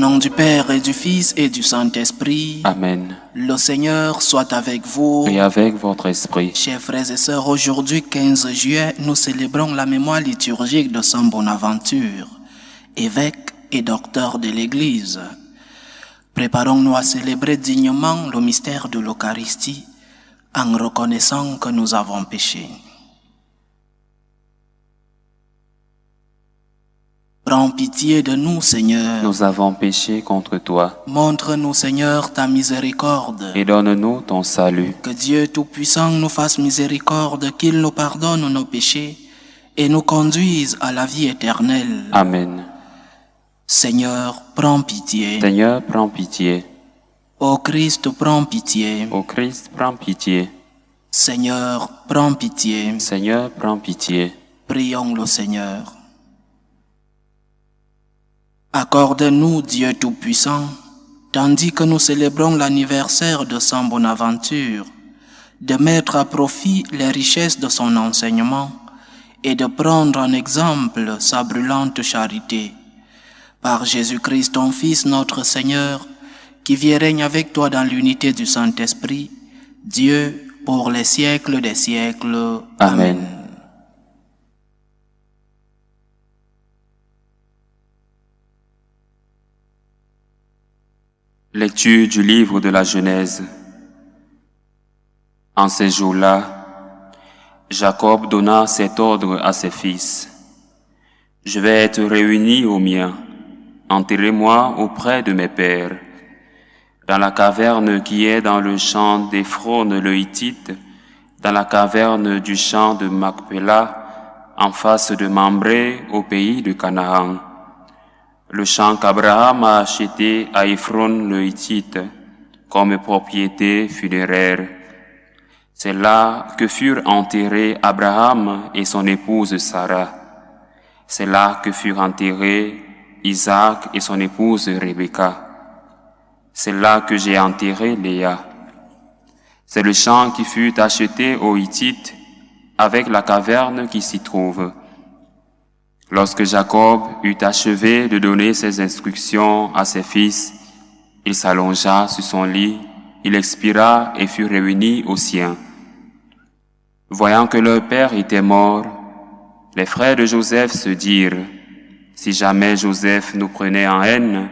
nom du Père et du Fils et du Saint-Esprit. Amen. Le Seigneur soit avec vous. Et avec votre esprit. Chers frères et sœurs, aujourd'hui 15 juillet, nous célébrons la mémoire liturgique de Saint Bonaventure, évêque et docteur de l'Église. Préparons-nous à célébrer dignement le mystère de l'Eucharistie en reconnaissant que nous avons péché. Prends pitié de nous, Seigneur. Nous avons péché contre toi. Montre-nous, Seigneur, ta miséricorde. Et donne-nous ton salut. Que Dieu Tout-Puissant nous fasse miséricorde, qu'il nous pardonne nos péchés et nous conduise à la vie éternelle. Amen. Seigneur, prends pitié. Seigneur, prends pitié. Ô Christ, prends pitié. Ô Christ, prends pitié. Seigneur, prends pitié. Seigneur, prends pitié. Prions le Seigneur. Accorde-nous, Dieu Tout-Puissant, tandis que nous célébrons l'anniversaire de Saint Bonaventure, de mettre à profit les richesses de son enseignement et de prendre en exemple sa brûlante charité. Par Jésus-Christ, ton Fils, notre Seigneur, qui vit et règne avec toi dans l'unité du Saint-Esprit, Dieu, pour les siècles des siècles. Amen. Lecture du livre de la Genèse. En ces jours-là, Jacob donna cet ordre à ses fils. « Je vais être réuni aux miens. Enterrez-moi auprès de mes pères. Dans la caverne qui est dans le champ d'Éphron le Hittite, dans la caverne du champ de Macpéla, en face de Mambré, au pays de Canaan. Le champ qu'Abraham a acheté à Éphron le Hittite comme propriété funéraire. C'est là que furent enterrés Abraham et son épouse Sarah. C'est là que furent enterrés Isaac et son épouse Rebecca. C'est là que j'ai enterré Léa. C'est le champ qui fut acheté aux Hittites avec la caverne qui s'y trouve. Lorsque Jacob eut achevé de donner ses instructions à ses fils, il s'allongea sur son lit, il expira et fut réuni aux siens. Voyant que leur père était mort, les frères de Joseph se dirent, « Si jamais Joseph nous prenait en haine,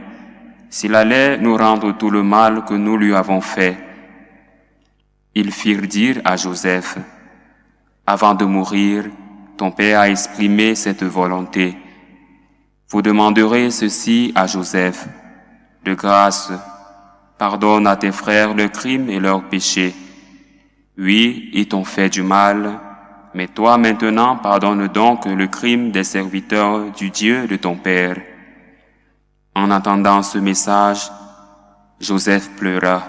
s'il allait nous rendre tout le mal que nous lui avons fait. » Ils firent dire à Joseph, « Avant de mourir, ton père a exprimé cette volonté. Vous demanderez ceci à Joseph. De grâce, pardonne à tes frères leurs crimes et leurs péchés. Oui, ils t'ont fait du mal, mais toi maintenant pardonne donc le crime des serviteurs du Dieu de ton père. » En entendant ce message, Joseph pleura.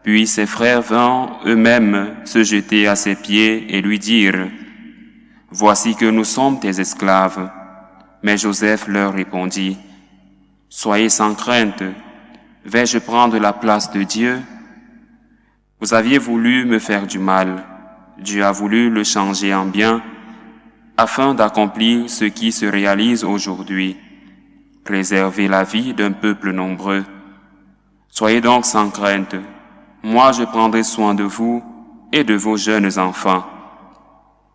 Puis ses frères vinrent eux-mêmes se jeter à ses pieds et lui dirent, « Voici que nous sommes tes esclaves. » Mais Joseph leur répondit, « Soyez sans crainte, vais-je prendre la place de Dieu? Vous aviez voulu me faire du mal, Dieu a voulu le changer en bien, afin d'accomplir ce qui se réalise aujourd'hui, préserver la vie d'un peuple nombreux. Soyez donc sans crainte, moi je prendrai soin de vous et de vos jeunes enfants. »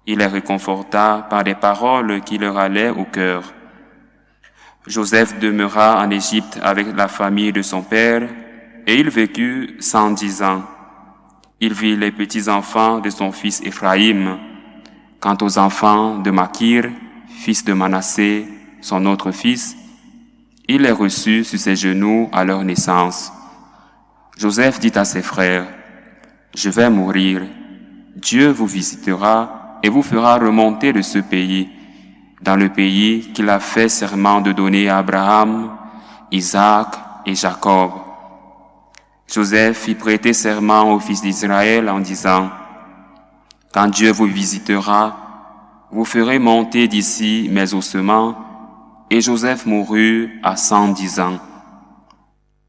Il les réconforta par des paroles qui leur allaient au cœur. Joseph demeura en Égypte avec la famille de son père, et il vécut 110 ans. Il vit les petits-enfants de son fils Éphraïm. Quant aux enfants de Makir, fils de Manassé, son autre fils, il les reçut sur ses genoux à leur naissance. Joseph dit à ses frères, « Je vais mourir. Dieu vous visitera et vous fera remonter de ce pays, dans le pays qu'il a fait serment de donner à Abraham, Isaac et Jacob. » Joseph fit prêter serment aux fils d'Israël en disant, « Quand Dieu vous visitera, vous ferez monter d'ici mes ossements. » Et Joseph mourut à 110 ans.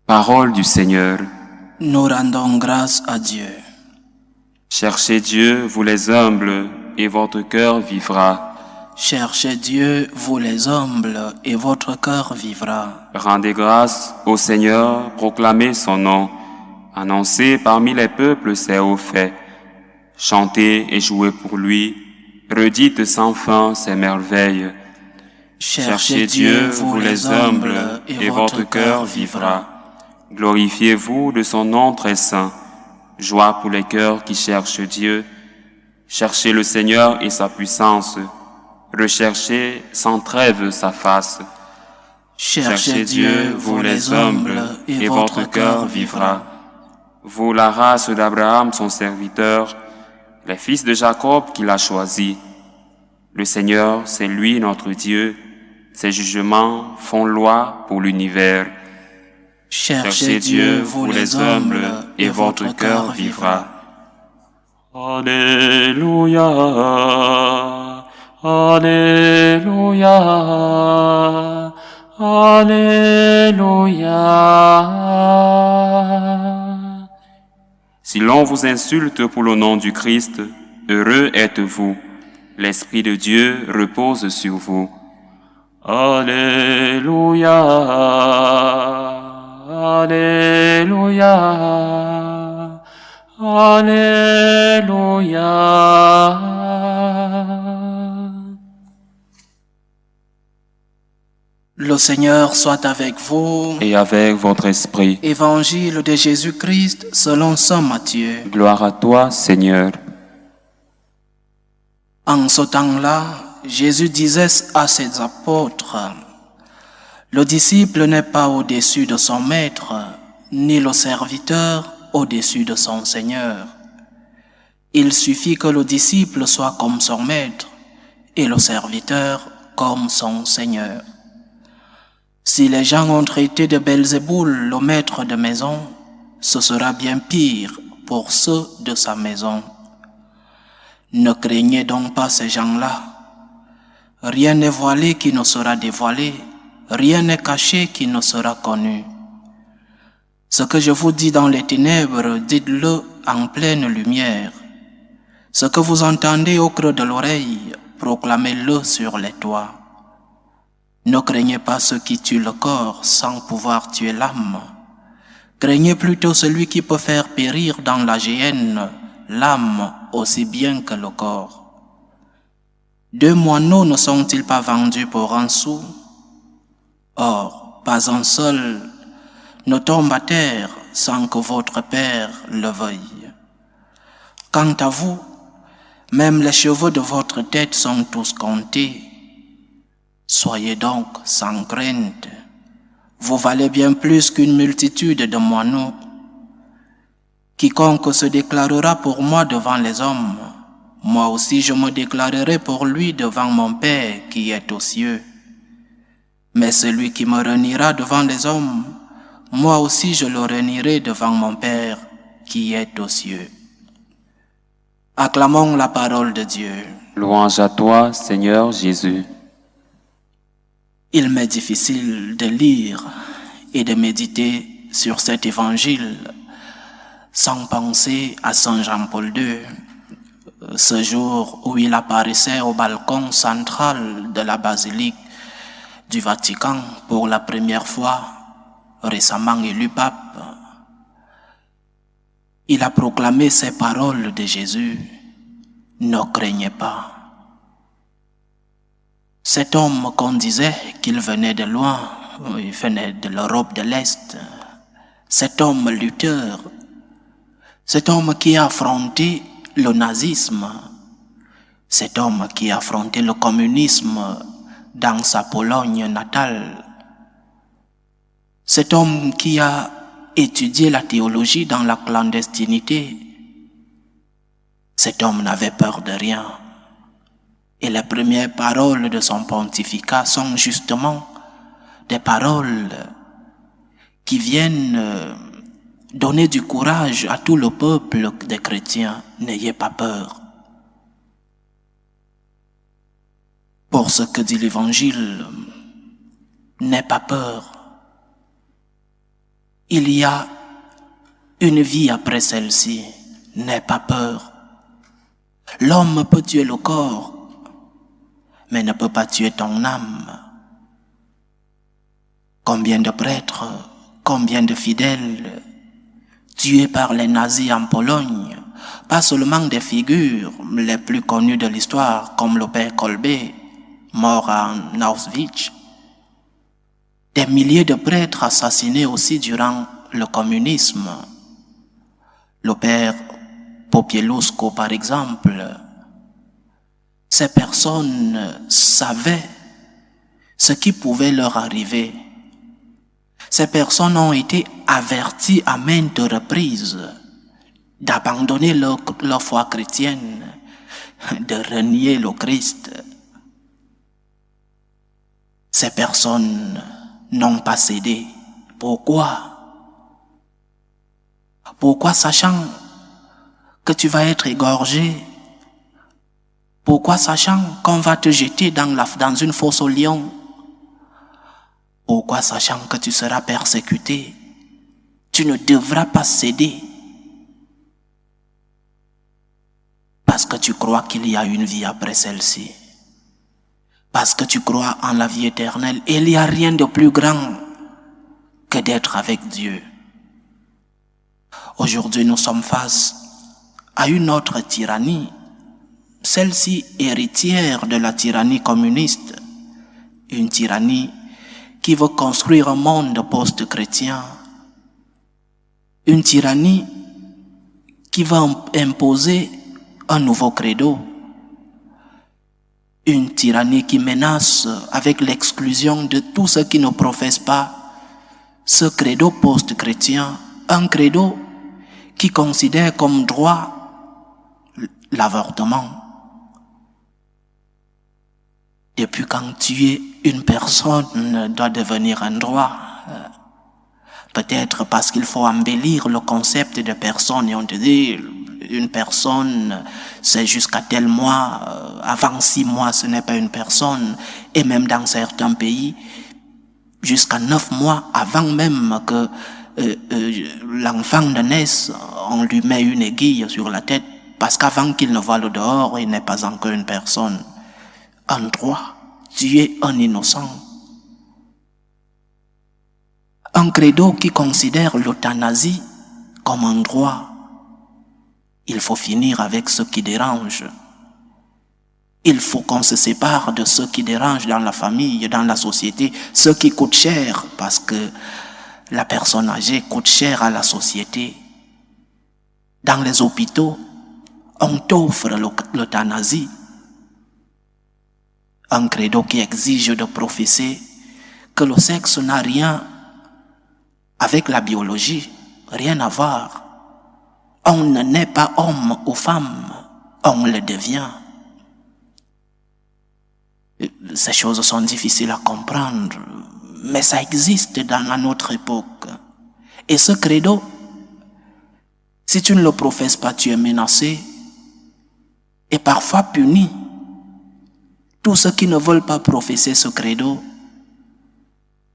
Parole du Seigneur. Nous rendons grâce à Dieu. Cherchez Dieu, vous les humbles, et votre cœur vivra. Cherchez Dieu, vous les humbles, et votre cœur vivra. Rendez grâce au Seigneur, proclamez son nom, annoncez parmi les peuples ses hauts faits, chantez et jouez pour lui, redites sans fin ses merveilles. Cherchez Dieu, vous les humbles, et votre cœur vivra. Glorifiez-vous de son nom très saint. Joie pour les cœurs qui cherchent Dieu. Cherchez le Seigneur et sa puissance. Recherchez sans trêve sa face. Cherchez Dieu, vous les humbles, et votre cœur vivra. Vous, la race d'Abraham, son serviteur, les fils de Jacob qu'il a choisis. Le Seigneur, c'est lui notre Dieu. Ses jugements font loi pour l'univers. Cherchez Dieu, vous les humbles, et votre cœur vivra. Alléluia, Alléluia, Alléluia. Si l'on vous insulte pour le nom du Christ, heureux êtes-vous. L'Esprit de Dieu repose sur vous. Alléluia, Alléluia, Alléluia. Le Seigneur soit avec vous. Et avec votre esprit. Évangile de Jésus-Christ selon saint Matthieu. Gloire à toi, Seigneur. En ce temps-là, Jésus disait à ses apôtres, « Le disciple n'est pas au-dessus de son maître, ni le serviteur au-dessus de son Seigneur. Il suffit que le disciple soit comme son maître et le serviteur comme son Seigneur. Si les gens ont traité de Belzéboul le maître de maison, ce sera bien pire pour ceux de sa maison. Ne craignez donc pas ces gens-là. Rien n'est voilé qui ne sera dévoilé, rien n'est caché qui ne sera connu. Ce que je vous dis dans les ténèbres, dites-le en pleine lumière. Ce que vous entendez au creux de l'oreille, proclamez-le sur les toits. Ne craignez pas ceux qui tuent le corps sans pouvoir tuer l'âme. Craignez plutôt celui qui peut faire périr dans la géhenne l'âme aussi bien que le corps. 2 moineaux ne sont-ils pas vendus pour un sou? Or, pas un seul ne tombe à terre sans que votre Père le veuille. Quant à vous, même les cheveux de votre tête sont tous comptés. Soyez donc sans crainte. Vous valez bien plus qu'une multitude de moineaux. Quiconque se déclarera pour moi devant les hommes, moi aussi je me déclarerai pour lui devant mon Père qui est aux cieux. Mais celui qui me reniera devant les hommes, moi aussi je le renierai devant mon Père qui est aux cieux. Acclamons la parole de Dieu. Louange à toi, Seigneur Jésus. Il m'est difficile de lire et de méditer sur cet évangile sans penser à Saint Jean-Paul II, ce jour où il apparaissait au balcon central de la basilique du Vatican pour la première fois, récemment élu pape. Il a proclamé ces paroles de Jésus, « Ne craignez pas ». Cet homme qu'on disait qu'il venait de loin, il venait de l'Europe de l'Est, cet homme lutteur, cet homme qui a affronté le nazisme, cet homme qui a affronté le communisme dans sa Pologne natale, cet homme qui a étudié la théologie dans la clandestinité, cet homme n'avait peur de rien. Et les premières paroles de son pontificat sont justement des paroles qui viennent donner du courage à tout le peuple des chrétiens. N'ayez pas peur. Pour ce que dit l'Évangile, n'aie pas peur. Il y a une vie après celle-ci. N'aie pas peur. L'homme peut tuer le corps, mais ne peut pas tuer ton âme. Combien de prêtres, combien de fidèles tués par les nazis en Pologne, pas seulement des figures les plus connues de l'histoire comme le père Kolbe, mort en Auschwitz, des milliers de prêtres assassinés aussi durant le communisme, le père Popieluszko par exemple. Ces personnes savaient ce qui pouvait leur arriver. Ces personnes ont été averties à maintes reprises d'abandonner leur foi chrétienne, de renier le Christ. Ces personnes n'ont pas cédé. Pourquoi? Pourquoi, sachant que tu vas être égorgé? Pourquoi, sachant qu'on va te jeter dans une fosse aux lions? Pourquoi, sachant que tu seras persécuté, tu ne devras pas céder? Parce que tu crois qu'il y a une vie après celle-ci. Parce que tu crois en la vie éternelle. Et il n'y a rien de plus grand que d'être avec Dieu. Aujourd'hui, nous sommes face à une autre tyrannie, celle-ci héritière de la tyrannie communiste, une tyrannie qui veut construire un monde post-chrétien, une tyrannie qui va imposer un nouveau credo, une tyrannie qui menace avec l'exclusion de tous ceux qui ne professent pas ce credo post-chrétien, un credo qui considère comme droit l'avortement. Depuis quand tuer une personne doit devenir un droit? Peut-être parce qu'il faut embellir le concept de personne et on te dit une personne c'est jusqu'à tel mois, avant 6 mois ce n'est pas une personne, et même dans certains pays jusqu'à 9 mois avant même que l'enfant ne naisse, on lui met une aiguille sur la tête parce qu'avant qu'il ne voie le dehors il n'est pas encore une personne. Un droit, tuer un innocent. Un credo qui considère l'euthanasie comme un droit. Il faut finir avec ce qui dérange. Il faut qu'on se sépare de ce qui dérange dans la famille, dans la société, ce qui coûte cher, parce que la personne âgée coûte cher à la société. Dans les hôpitaux, on t'offre l'euthanasie. Un credo qui exige de professer que le sexe n'a rien avec la biologie, rien à voir. On ne naît pas homme ou femme, on le devient. Ces choses sont difficiles à comprendre, mais ça existe dans notre époque. Et ce credo, si tu ne le professes pas, tu es menacé et parfois puni. Tous ceux qui ne veulent pas professer ce credo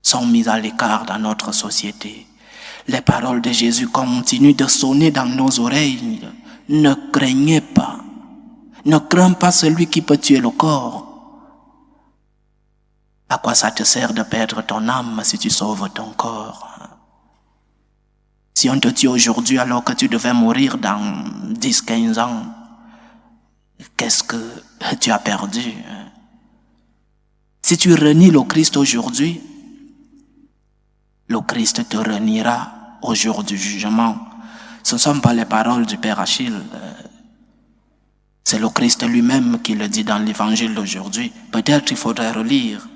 sont mis à l'écart dans notre société. Les paroles de Jésus continuent de sonner dans nos oreilles. Ne craignez pas. Ne crains pas celui qui peut tuer le corps. À quoi ça te sert de perdre ton âme si tu sauves ton corps? Si on te tue aujourd'hui alors que tu devais mourir dans 10-15 ans, qu'est-ce que tu as perdu? Si tu renies le Christ aujourd'hui, le Christ te reniera au jour du jugement. Ce ne sont pas les paroles du Père Achille. C'est le Christ lui-même qui le dit dans l'évangile d'aujourd'hui. Peut-être il faudrait relire.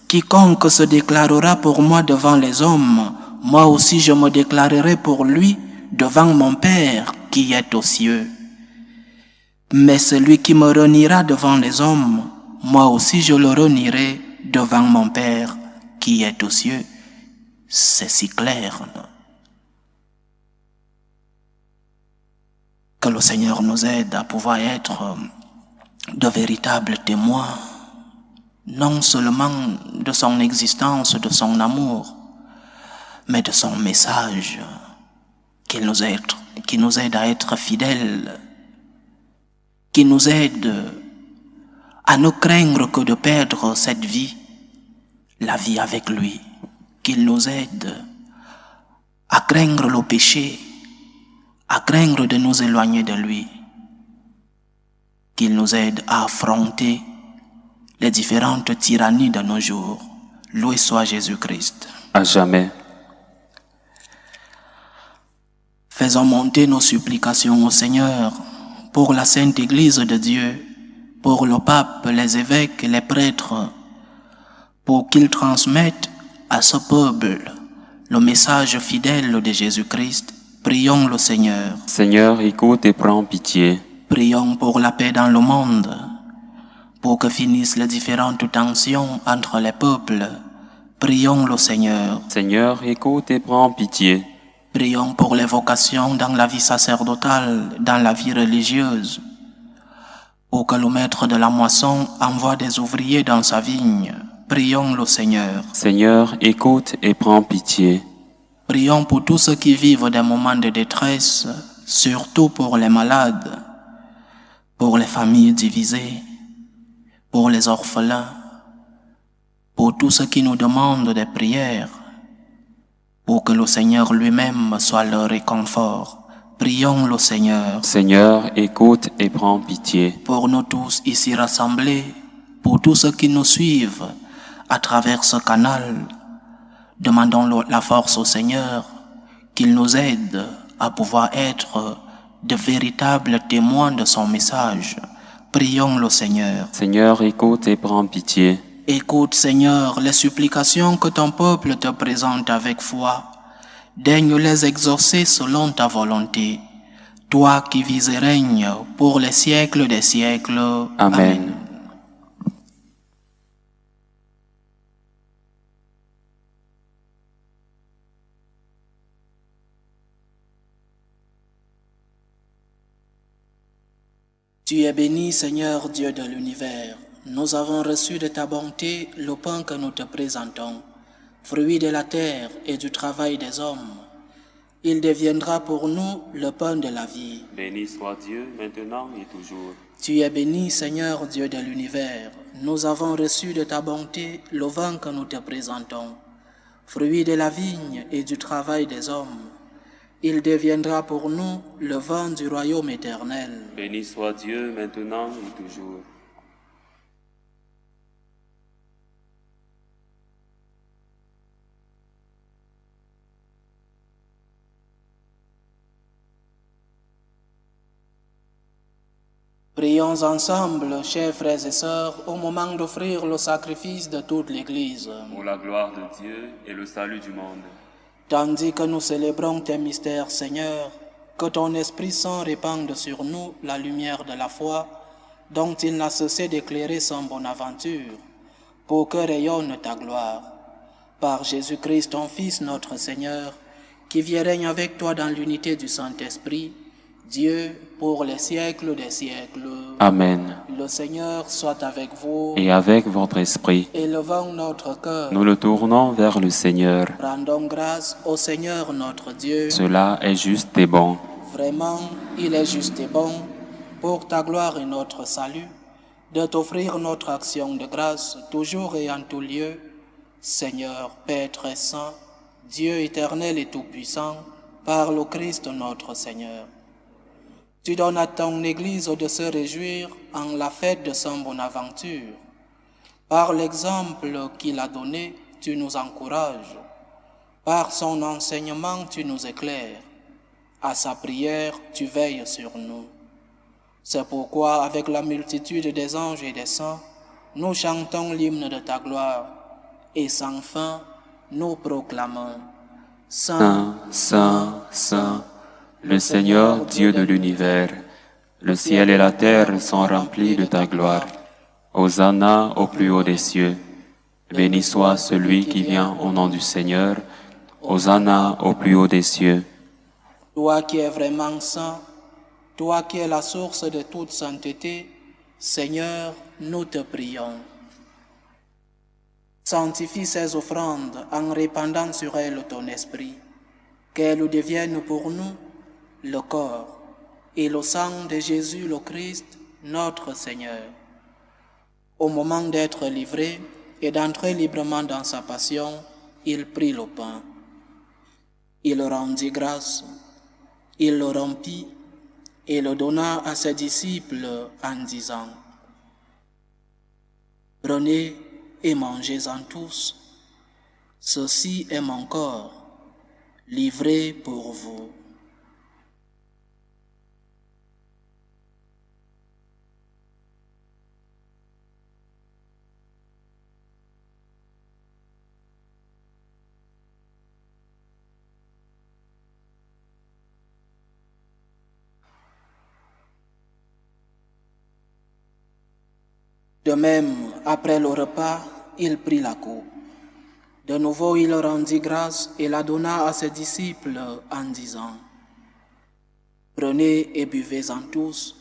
Quiconque se déclarera pour moi devant les hommes, moi aussi je me déclarerai pour lui devant mon Père qui est aux cieux. Mais celui qui me reniera devant les hommes, moi aussi je le renierai devant mon Père qui est aux cieux. C'est si clair. Que le Seigneur nous aide à pouvoir être de véritables témoins, non seulement de son existence, de son amour, mais de son message, qui nous aide à être fidèles, qui nous aide à ne craindre que de perdre cette vie, la vie avec lui, qu'il nous aide à craindre le péché, à craindre de nous éloigner de lui, qu'il nous aide à affronter les différentes tyrannies de nos jours. Loué soit Jésus-Christ. À jamais. Faisons monter nos supplications au Seigneur pour la Sainte Église de Dieu, pour le pape, les évêques, les prêtres, pour qu'ils transmettent à ce peuple le message fidèle de Jésus-Christ. Prions le Seigneur. Seigneur, écoute et prends pitié. Prions pour la paix dans le monde, pour que finissent les différentes tensions entre les peuples. Prions le Seigneur. Seigneur, écoute et prends pitié. Prions pour les vocations dans la vie sacerdotale, dans la vie religieuse, pour que le maître de la moisson envoie des ouvriers dans sa vigne. Prions le Seigneur. Seigneur, écoute et prends pitié. Prions pour tous ceux qui vivent des moments de détresse, surtout pour les malades, pour les familles divisées, pour les orphelins, pour tous ceux qui nous demandent des prières, pour que le Seigneur lui-même soit leur réconfort. Prions le Seigneur. Seigneur, écoute et prends pitié. Pour nous tous ici rassemblés, pour tous ceux qui nous suivent à travers ce canal, demandons la force au Seigneur, qu'il nous aide à pouvoir être de véritables témoins de son message. Prions le Seigneur. Seigneur, écoute et prends pitié. Écoute, Seigneur, les supplications que ton peuple te présente avec foi. Daigne les exaucer selon ta volonté. Toi qui vis et règnes pour les siècles des siècles. Amen. Tu es béni, Seigneur Dieu de l'univers. Nous avons reçu de ta bonté le pain que nous te présentons, fruit de la terre et du travail des hommes. Il deviendra pour nous le pain de la vie. Béni soit Dieu, maintenant et toujours. Tu es béni, Seigneur Dieu de l'univers. Nous avons reçu de ta bonté le vin que nous te présentons, fruit de la vigne et du travail des hommes. Il deviendra pour nous le vin du royaume éternel. Béni soit Dieu, maintenant et toujours. Prions ensemble, chers frères et sœurs, au moment d'offrir le sacrifice de toute l'Église. Pour la gloire de Dieu et le salut du monde. Tandis que nous célébrons tes mystères, Seigneur, que ton Esprit Saint répande sur nous la lumière de la foi, dont il n'a cessé d'éclairer son Bonaventure, pour que rayonne ta gloire. Par Jésus-Christ, ton Fils, notre Seigneur, qui vit et règne avec toi dans l'unité du Saint-Esprit, Dieu, pour les siècles des siècles. Amen. Le Seigneur soit avec vous. Et avec votre esprit, Élevons notre cœur. nous le tournons vers le Seigneur. Rendons grâce au Seigneur notre Dieu. Cela est juste et bon. Vraiment, il est juste et bon, pour ta gloire et notre salut, de t'offrir notre action de grâce, toujours et en tout lieu. Seigneur, Père très saint, Dieu éternel et tout-puissant, par le Christ notre Seigneur. Tu donnes à ton Église de se réjouir en la fête de Saint Bonaventure. Par l'exemple qu'il a donné, tu nous encourages. Par son enseignement, tu nous éclaires. À sa prière, tu veilles sur nous. C'est pourquoi, avec la multitude des anges et des saints, nous chantons l'hymne de ta gloire, et sans fin, nous proclamons Saint, Saint, Saint, le Seigneur Dieu de l'univers. Le ciel et la terre sont remplis de ta gloire. Hosanna au plus haut des cieux. Béni soit celui qui vient au nom du Seigneur. Hosanna au plus haut des cieux. Toi qui es vraiment saint, toi qui es la source de toute sainteté, Seigneur, nous te prions. Sanctifie ces offrandes en répandant sur elles ton esprit, qu'elles deviennent pour nous le corps et le sang de Jésus le Christ, notre Seigneur. Au moment d'être livré et d'entrer librement dans sa passion, il prit le pain. Il rendit grâce, il le rompit et le donna à ses disciples en disant: « Prenez et mangez-en tous. Ceci est mon corps, livré pour vous. » De même, après le repas, il prit la coupe. De nouveau, il rendit grâce et la donna à ses disciples en disant: « Prenez et buvez-en tous,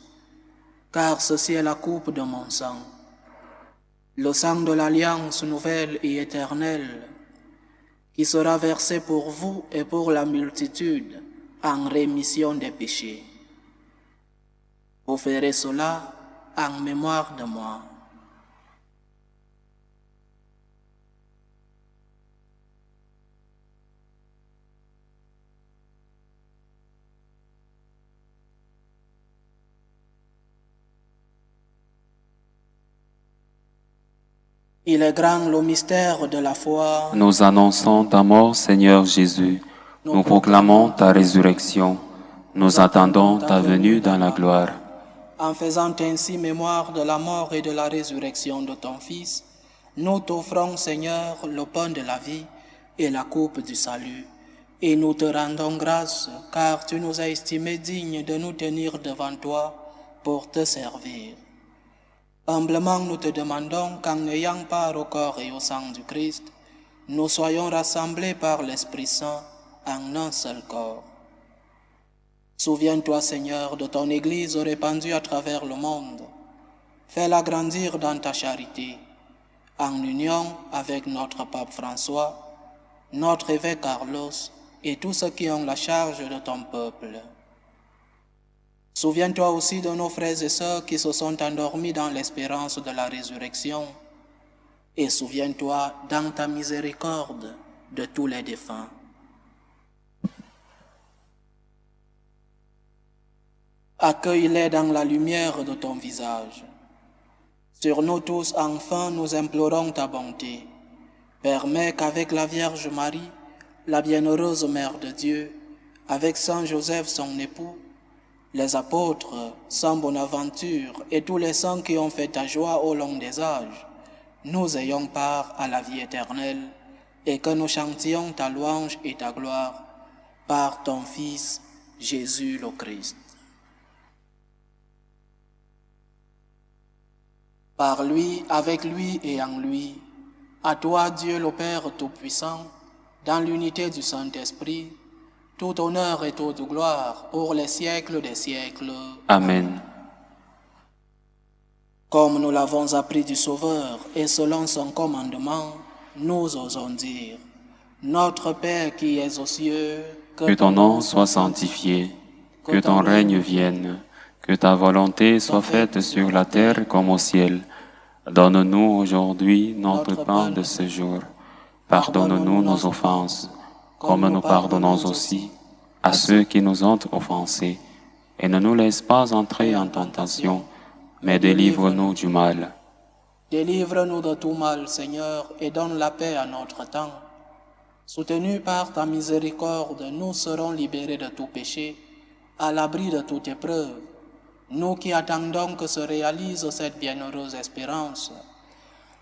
car ceci est la coupe de mon sang, le sang de l'alliance nouvelle et éternelle, qui sera versé pour vous et pour la multitude en rémission des péchés. Vous ferez cela en mémoire de moi. » Il est grand le mystère de la foi. Nous annonçons ta mort, Seigneur Jésus. Nous proclamons ta résurrection. Nous attendons ta venue dans la gloire. En faisant ainsi mémoire de la mort et de la résurrection de ton Fils, nous t'offrons, Seigneur, le pain de la vie et la coupe du salut. Et nous te rendons grâce, car tu nous as estimés dignes de nous tenir devant toi pour te servir. Humblement, nous te demandons qu'en n'ayant part au corps et au sang du Christ, nous soyons rassemblés par l'Esprit Saint en un seul corps. Souviens-toi, Seigneur, de ton Église répandue à travers le monde. Fais-la grandir dans ta charité, en union avec notre pape François, notre évêque Carlos et tous ceux qui ont la charge de ton peuple. Souviens-toi aussi de nos frères et sœurs qui se sont endormis dans l'espérance de la résurrection, et souviens-toi dans ta miséricorde de tous les défunts. Accueille-les dans la lumière de ton visage. Sur nous tous, enfin, nous implorons ta bonté. Permets qu'avec la Vierge Marie, la bienheureuse Mère de Dieu, avec Saint Joseph son époux, les apôtres, Saint Bonaventure et tous les saints qui ont fait ta joie au long des âges, nous ayons part à la vie éternelle et que nous chantions ta louange et ta gloire par ton Fils, Jésus le Christ. Par lui, avec lui et en lui, à toi, Dieu le Père Tout-Puissant, dans l'unité du Saint-Esprit, tout honneur et toute gloire pour les siècles des siècles. Amen. Comme nous l'avons appris du Sauveur et selon son commandement, nous osons dire: Notre Père qui es aux cieux, que ton nom soit sanctifié, que ton règne vienne, que ta volonté soit faite sur la terre comme au ciel. Donne-nous aujourd'hui notre pain de ce jour. Pardonne-nous nos offenses, comme nous pardonnons aussi à ceux qui nous ont offensés. Et ne nous laisse pas entrer en tentation, mais délivre-nous du mal. Délivre-nous de tout mal, Seigneur, et donne la paix à notre temps. Soutenus par ta miséricorde, nous serons libérés de tout péché, à l'abri de toute épreuve, nous qui attendons que se réalise cette bienheureuse espérance,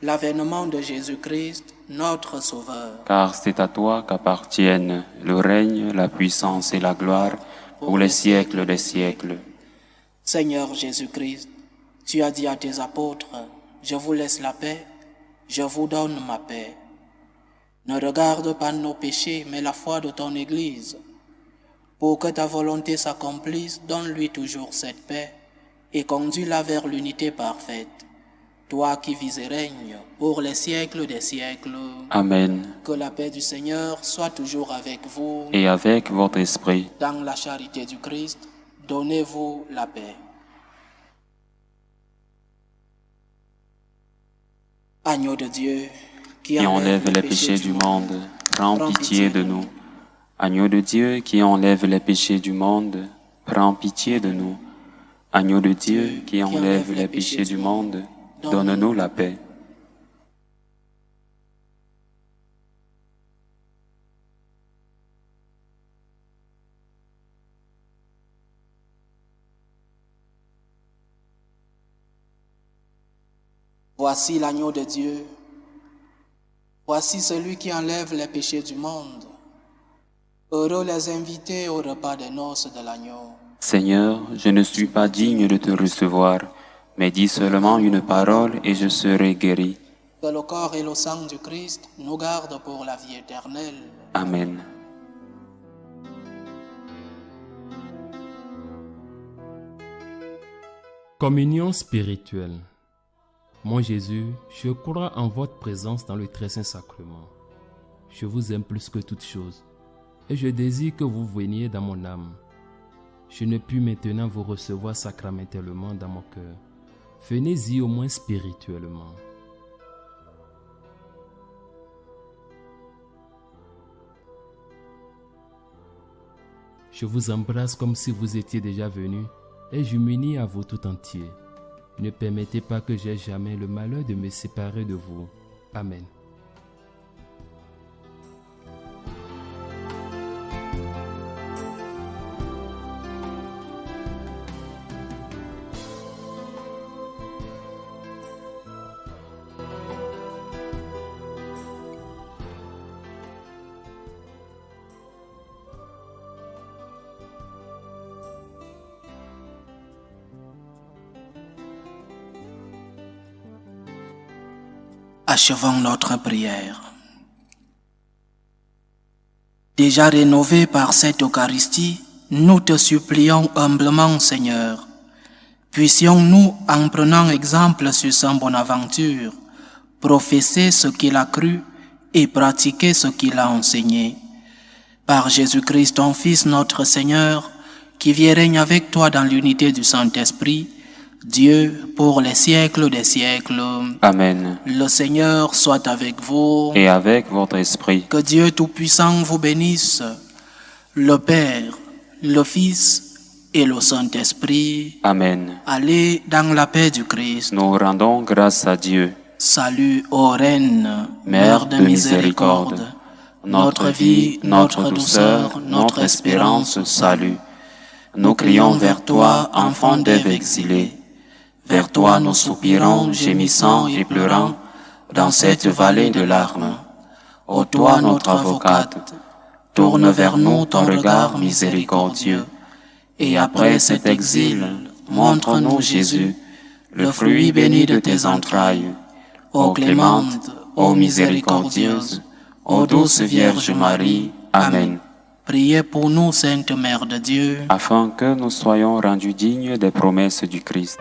l'avènement de Jésus-Christ, notre Sauveur. Car c'est à toi qu'appartiennent le règne, la puissance et la gloire pour les siècles des siècles. Seigneur Jésus-Christ, tu as dit à tes apôtres: je vous laisse la paix, je vous donne ma paix. Ne regarde pas nos péchés, mais la foi de ton Église. Pour que ta volonté s'accomplisse, donne-lui toujours cette paix et conduis-la vers l'unité parfaite. Toi qui vis et règnes pour les siècles des siècles. Amen. Que la paix du Seigneur soit toujours avec vous. Et avec votre esprit. Dans la charité du Christ, donnez-vous la paix. Agneau de Dieu, qui enlève les péchés du monde, prends pitié de nous. Agneau de Dieu, qui enlève les péchés du monde, prends pitié de nous. Agneau de Dieu, qui enlève les péchés du monde, donne-nous la paix. Voici l'agneau de Dieu. Voici celui qui enlève les péchés du monde. Heureux les invités au repas des noces de l'agneau. Seigneur, je ne suis pas digne de te recevoir, mais dis seulement une parole et je serai guéri. Que le corps et le sang du Christ nous gardent pour la vie éternelle. Amen. Communion spirituelle. Mon Jésus, je crois en votre présence dans le très saint sacrement. Je vous aime plus que toute chose, et je désire que vous veniez dans mon âme. Je ne puis maintenant vous recevoir sacramentellement dans mon cœur. Venez-y au moins spirituellement. Je vous embrasse comme si vous étiez déjà venu, et je m'unis à vous tout entier. Ne permettez pas que j'aie jamais le malheur de me séparer de vous. Amen. Achevons notre prière. Déjà rénovés par cette Eucharistie, nous te supplions humblement, Seigneur. Puissions-nous, en prenant exemple sur Saint Bonaventure, professer ce qu'il a cru et pratiquer ce qu'il a enseigné. Par Jésus-Christ, ton Fils, notre Seigneur, qui vit et règne avec toi dans l'unité du Saint-Esprit, Dieu, pour les siècles des siècles. Amen. Le Seigneur soit avec vous. Et avec votre esprit. Que Dieu Tout-Puissant vous bénisse, le Père, le Fils et le Saint-Esprit. Amen. Allez dans la paix du Christ. Nous rendons grâce à Dieu. Salut, ô Reine, Mère de miséricorde, notre vie, notre douceur, notre espérance, salut. Nous crions vers toi, enfant d'Ève exilée. Vers toi nous soupirons, gémissant et pleurant, dans cette vallée de larmes. Ô toi notre avocate, tourne vers nous ton regard miséricordieux, et après cet exil, montre-nous Jésus, le fruit béni de tes entrailles. Ô clémente, ô miséricordieuse, ô douce Vierge Marie. Amen. Priez pour nous, Sainte Mère de Dieu, Afin que nous soyons rendus dignes des promesses du Christ.